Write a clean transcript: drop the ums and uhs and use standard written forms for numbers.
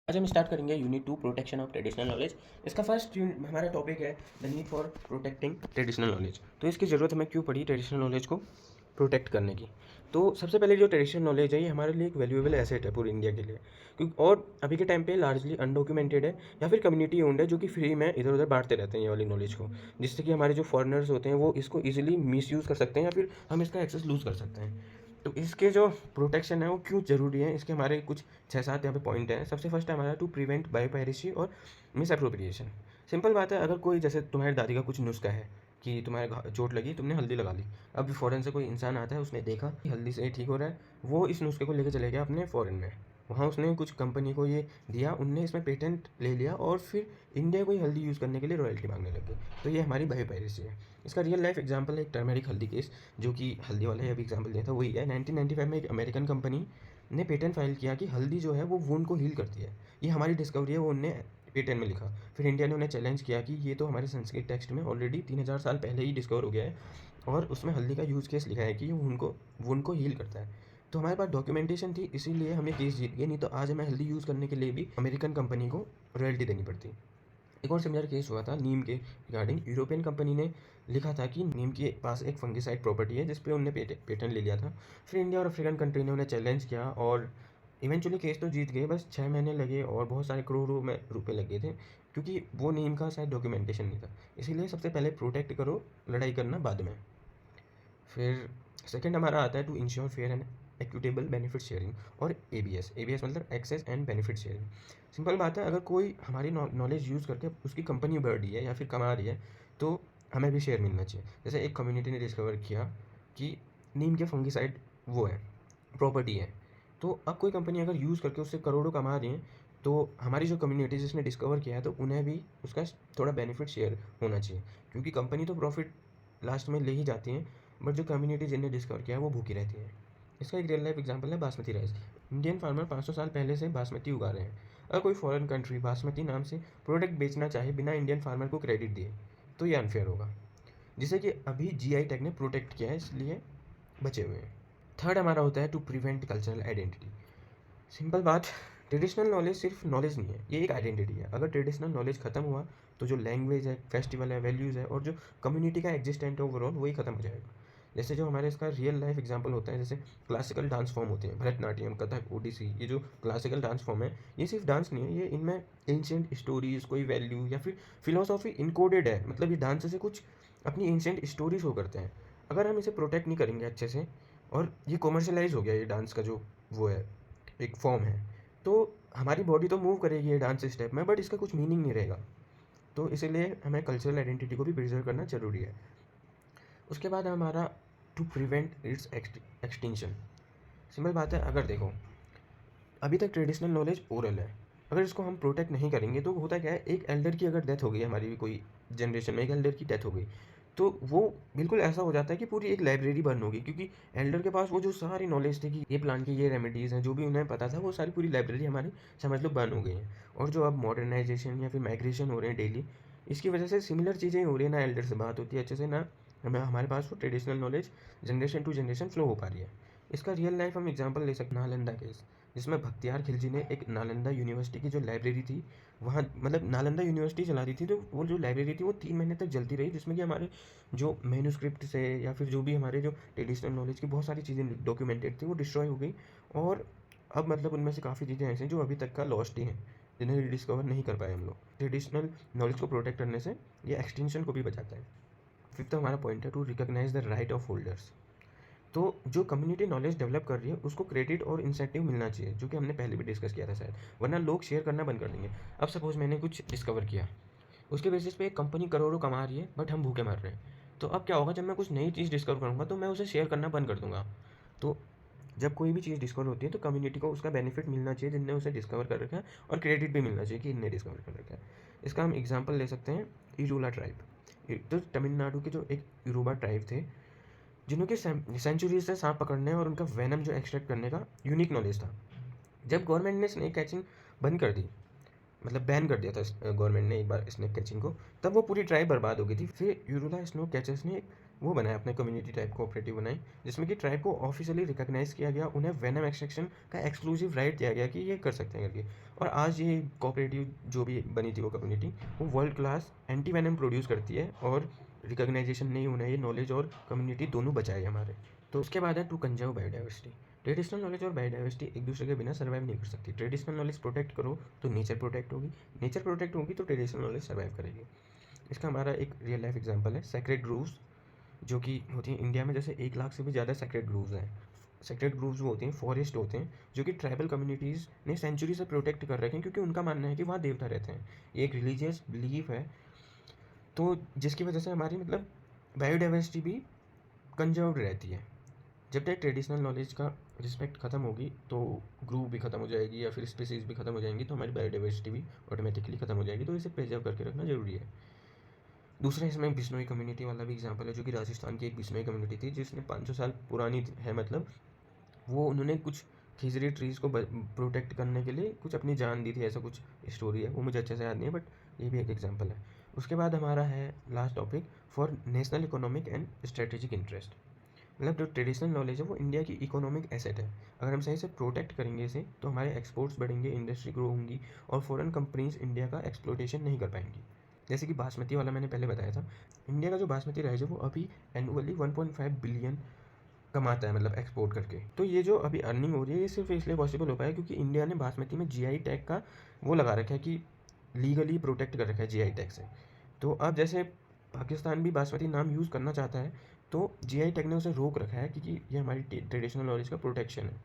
आज हम स्टार्ट करेंगे unit 2 protection of traditional knowledge. इसका फर्स्ट हमारा टॉपिक है the need for protecting traditional knowledge. तो इसकी ज़रूरत हमें क्यों पड़ी ट्रेडिशनल नॉलेज को प्रोटेक्ट करने की। तो सबसे पहले जो ट्रेडिशनल नॉलेज है ये हमारे लिए एक वैल्यूएबल एसेट है पूरी इंडिया के लिए, क्योंकि और अभी के टाइम पे लार्जली अनडॉक्यूमेंटेड है या फिर कम्युनिटी ओन्ड है जो कि फ्री में इधर उधर बांटते रहते हैं ये वाली नॉलेज को, जिससे कि हमारे जो फॉरेनर्स होते हैं वो इसको ईजिली मिसयूज़ कर सकते हैं या फिर हम इसका एक्सेस लूज़ कर सकते हैं। तो इसके जो प्रोटेक्शन है वो क्यों ज़रूरी है, इसके हमारे कुछ 6-7 यहाँ पे पॉइंट हैं। सबसे फर्स्ट है हमारा टू प्रिवेंट बायोपायरेसी और मिस अप्रोप्रिएशन। सिंपल बात है, अगर कोई जैसे तुम्हारी दादी का कुछ नुस्खा है कि तुम्हारे चोट लगी, तुमने हल्दी लगा ली। अब फ़ॉरेन से कोई इंसान आता है, उसने देखा कि हल्दी से ठीक हो रहा है, वो इस नुस्खे को लेकर चले गया अपने फ़ॉरेन में। वहाँ उसने कुछ कंपनी को ये दिया, उनने इसमें पेटेंट ले लिया और फिर इंडिया को ही हल्दी यूज़ करने के लिए रॉयल्टी मांगने लग गए। तो ये हमारी बायोपायरेसी है। इसका रियल लाइफ एग्जांपल है एक टर्मेरिक हल्दी केस, जो कि हल्दी वाला है अभी एग्जांपल दिया था वही है। 1995 में एक अमेरिकन कंपनी ने पेटेंट फाइल किया कि हल्दी जो है वो वुंड को हील करती है। ये हमारी डिस्कवरी है, वो उनने पेटेंट में लिखा। फिर इंडिया ने उन्हें चैलेंज किया कि ये तो हमारे संस्कृत टेक्स्ट में ऑलरेडी 3000 साल पहले ही डिस्कवर हो गया है और उसमें हल्दी का यूज़ केस लिखा है कि ये वुंड को हील करता है। तो हमारे पास डॉक्यूमेंटेशन थी, इसीलिए हम ये केस जीत गए, नहीं तो आज हमें हल्दी यूज़ करने के लिए भी अमेरिकन कंपनी को रॉयल्टी देनी पड़ती। एक और सिमिलर केस हुआ था नीम के रिगार्डिंग। यूरोपियन कंपनी ने लिखा था कि नीम के पास एक फंगिसाइड प्रॉपर्टी है जिस पे उनने पेटेंट ले लिया था। फिर इंडिया और अफ्रीकन कंट्री ने उन्हें चैलेंज किया और इवेंचुअली केस तो जीत गए, बस 6 महीने लगे और बहुत सारे करोड़ों में रुपए लगे थे, क्योंकि वो नीम का शायद डॉक्यूमेंटेशन नहीं था। इसीलिए सबसे पहले प्रोटेक्ट करो, लड़ाई करना बाद में। फिर सेकंड हमारा आता है to ensure fair and equitable benefit sharing, और एबीएस मतलब access and benefit sharing. Simple बात है, अगर कोई हमारी नॉलेज यूज़ करके उसकी कंपनी बढ़ रही है या फिर कमा रही है तो हमें भी शेयर मिलना चाहिए। जैसे एक कम्युनिटी ने डिस्कवर किया कि नीम के फंगिसाइड वो है, प्रॉपर्टी है, तो अब कोई कंपनी अगर यूज़ करके उससे करोड़ों कमा रही है तो हमारी जो कम्युनिटी जिसने डिस्कवर किया है तो उन्हें भी उसका थोड़ा बेनिफिट शेयर होना चाहिए, क्योंकि कंपनी तो प्रॉफिट लास्ट में ले ही जाती है, बट जो कम्युनिटी जिनने डिस्कवर किया है वो भूखी रहती है। इसका एक रियल लाइफ एग्जांपल है बासमती राइस। इंडियन फार्मर 500 साल पहले से बासमती उगा रहे हैं। अगर कोई फॉरेन कंट्री बासमती नाम से प्रोडक्ट बेचना चाहे बिना इंडियन फार्मर को क्रेडिट दिए तो ये अनफेयर होगा, जिसे कि अभी जीआई टैग ने प्रोटेक्ट किया है, इसलिए बचे हुए हैं। थर्ड हमारा होता है to prevent cultural identity. Simple बात, ट्रेडिशनल नॉलेज सिर्फ नॉलेज नहीं है, ये एक आइडेंटिटी है। अगर ट्रेडिशनल नॉलेज खत्म हुआ तो जो लैंग्वेज है, फेस्टिवल है, वैल्यूज़ है और जो कम्युनिटी का एग्जिस्टेंट है ओवरऑल, वही खत्म हो जाएगा। जैसे जो हमारे इसका रियल लाइफ एग्जांपल होता है, जैसे क्लासिकल डांस फॉर्म होते हैं, भरतनाट्यम, कथक, ओडिसी, ये जो क्लासिकल डांस फॉर्म है ये सिर्फ डांस नहीं है, ये इनमें एंशियंट स्टोरीज, कोई वैल्यू या फिर फिलोसॉफी इनकोडेड है। मतलब ये डांस से कुछ अपनी एंशियंट स्टोरी शो करते हैं। अगर हम इसे प्रोटेक्ट नहीं करेंगे अच्छे से, और ये कॉमर्शलाइज हो गया ये डांस का जो वो है, एक फॉर्म है, तो हमारी बॉडी तो मूव करेगी ये डांस स्टेप में, बट इसका कुछ मीनिंग नहीं रहेगा। तो इसीलिए हमें कल्चरल आइडेंटिटी को भी प्रिजर्व करना ज़रूरी है। उसके बाद हमारा to prevent its extinction. Simple बात है, अगर देखो अभी तक ट्रेडिशनल नॉलेज ओरल है, अगर इसको हम प्रोटेक्ट नहीं करेंगे तो होता क्या है, एक एल्डर की अगर डेथ हो गई, हमारी भी कोई जनरेशन में एक एल्डर की डेथ हो गई, तो वो बिल्कुल ऐसा हो जाता है कि पूरी एक लाइब्रेरी बर्न होगी, क्योंकि एल्डर के पास वो जो सारी नॉलेज थी कि ये प्लांट की ये रेमेडीज़ हैं, जो भी उन्हें पता था, वो सारी पूरी लाइब्रेरी हमारी समझ लो बर्न हो गई है। और जो अब मॉडर्नाइजेशन या फिर माइग्रेशन हो रहे हैं डेली, इसकी वजह से सिमिलर चीज़ें हो रही है, ना एल्डर से बात होती है अच्छे से, ना हमें हमारे पास वो traditional knowledge generation to generation flow हो पा रही है। इसका रियल लाइफ हम एग्जांपल ले सकते हैं नालंदा केस, जिसमें बख्तियार खिलजी ने एक नालंदा यूनिवर्सिटी की जो लाइब्रेरी थी, वहाँ मतलब नालंदा यूनिवर्सिटी चला रही थी, तो वो जो लाइब्रेरी थी वो 3 महीने तक जलती रही, जिसमें कि हमारे जो मैन्युस्क्रिप्ट से या फिर जो भी हमारे जो ट्रेडिशनल नॉलेज की बहुत सारी चीज़ें डॉक्यूमेंटेड थी वो डिस्ट्रॉय हो गई। और अब मतलब उनमें से काफ़ी चीज़ें ऐसी हैं जो अभी तक का लॉस्ट ही हैं, जिन्हें डिस्कवर नहीं कर पाए हम लोग। ट्रेडिशनल नॉलेज को प्रोटेक्ट करने से ये एक्सटेंशन को भी बचाता है। फिफ्थ हमारा पॉइंट है to recognise the right of holders. तो जो कम्युनिटी नॉलेज डेवलप कर रही है उसको क्रेडिट और इंसेंटिव मिलना चाहिए, जो कि हमने पहले भी डिस्कस किया था शायद, वरना लोग शेयर करना बंद कर देंगे। अब सपोज मैंने कुछ डिस्कवर किया, उसके बेसिस पे एक कंपनी करोड़ों कमा रही है बट हम भूखे मर रहे हैं, तो अब क्या होगा, जब मैं कुछ नई चीज़ डिस्कवर करूँगा तो मैं उसे शेयर करना बंद कर दूंगा। तो जब कोई भी चीज़ डिस्कवर होती है तो कम्युनिटी को उसका बेनिफिट मिलना चाहिए जिनने उसे डिस्कवर कर रखा है, और क्रेडिट भी मिलना चाहिए कि इनने डिस्कवर कर रखा है। इसका हम एग्जाम्पल ले सकते हैं इरूला ट्राइब। तो तमिलनाडु के जो एक यूरोबा ट्राइब थे, जिन्होंने सेंचुरी से सांप पकड़ने और उनका वेनम जो एक्सट्रैक्ट करने का यूनिक नॉलेज था। जब गवर्नमेंट ने स्नेक कैचिंग बंद कर दी, मतलब बैन कर दिया था गवर्नमेंट ने एक बार स्नेक कैचिंग को, तब वो पूरी ट्राइब बर्बाद हो गई थी। फिर यूरोला स्नो कैचर्स ने एक वो बनाए, अपने कम्युनिटी टाइप कोऑपरेटिव बनाए, जिसमें कि ट्राइब को ऑफिशियली रिकॉग्नाइज किया गया, उन्हें वेनम एक्सट्रैक्शन का एक्सक्लूसिव राइट दिया गया कि ये कर सकते हैं करके। और आज ये कोऑपरेटिव जो भी बनी थी वो कम्युनिटी, वो world class anti venom produce करती है, और रिकॉग्नाइजेशन नहीं होना, ये नॉलेज और कम्युनिटी दोनों बचाए हमारे। तो उसके बाद है to conserve biodiversity. Traditional knowledge और बायोडाइवर्सिटी एक दूसरे के बिना सर्वाइव नहीं कर सकती। ट्रेडिशनल नॉलेज प्रोटेक्ट करो तो नेचर प्रोटेक्ट होगी, नेचर प्रोटेक्ट होगी तो ट्रेडिशनल नॉलेज सर्वाइव करेगी। इसका हमारा एक रियल लाइफ एग्जांपल है सेक्रेड ग्रूव्स, जो कि होती हैं इंडिया में। जैसे 1 लाख से भी ज़्यादा सेक्रेड ग्रूव्स हैं। सेक्रेड ग्रूव्स वो होते हैं, फॉरेस्ट होते हैं, जो कि ट्राइबल कम्युनिटीज़ ने सेंचुरी से प्रोटेक्ट कर रखे हैं, क्योंकि उनका मानना है कि वहाँ देवता रहते हैं। ये एक रिलीजियस बिलीफ है, तो जिसकी वजह से हमारी मतलब बायोडाइवर्सिटी भी कंजर्व्ड रहती है। जब तक ट्रेडिशनल नॉलेज का रिस्पेक्ट खत्म होगी तो ग्रुप भी खत्म हो जाएगी, या फिर स्पीसीज भी खत्म हो जाएंगी, तो हमारी बायोडाइवर्सिटी भी ऑटोमेटिकली खत्म हो जाएगी। तो इसे प्रिजर्व करके रखना जरूरी है। दूसरा इसमें बिश्नोई कम्युनिटी वाला भी एग्जांपल है, जो कि राजस्थान की एक बिश्नोई कम्युनिटी थी, जिसने 500 साल पुरानी है। मतलब वो उन्होंने कुछ खिजरी ट्रीज़ को प्रोटेक्ट करने के लिए कुछ अपनी जान दी थी, ऐसा कुछ स्टोरी है, वो मुझे अच्छे से याद नहीं है, बट ये भी एक एग्जांपल है। उसके बाद हमारा है last topic, for national economic and strategic interest. मतलब जो ट्रेडिशनल नॉलेज है वो इंडिया की इकोनॉमिक एसेट है। अगर हम सही से प्रोटेक्ट करेंगे इसे, तो हमारे एक्सपोर्ट्स बढ़ेंगे, इंडस्ट्री ग्रो होंगी, और फॉरेन कंपनीज इंडिया का एक्सप्लोटेशन नहीं कर पाएंगी। जैसे कि बासमती वाला मैंने पहले बताया था, इंडिया का जो बासमती राइस है वो अभी एनुअली 1.5 बिलियन कमाता है, मतलब एक्सपोर्ट करके। तो ये जो अभी अर्निंग हो रही है, ये सिर्फ इसलिए पॉसिबल हो पाया क्योंकि इंडिया ने बासमती में जीआई टैग का वो लगा रखा है, कि लीगली प्रोटेक्ट कर रखा है जीआई टैग से। तो अब जैसे पाकिस्तान भी बासमती नाम यूज़ करना चाहता है, तो जीआई टैग ने उसे रोक रखा है, क्योंकि ये हमारी ट्रेडिशनल नॉलेज का प्रोटेक्शन है।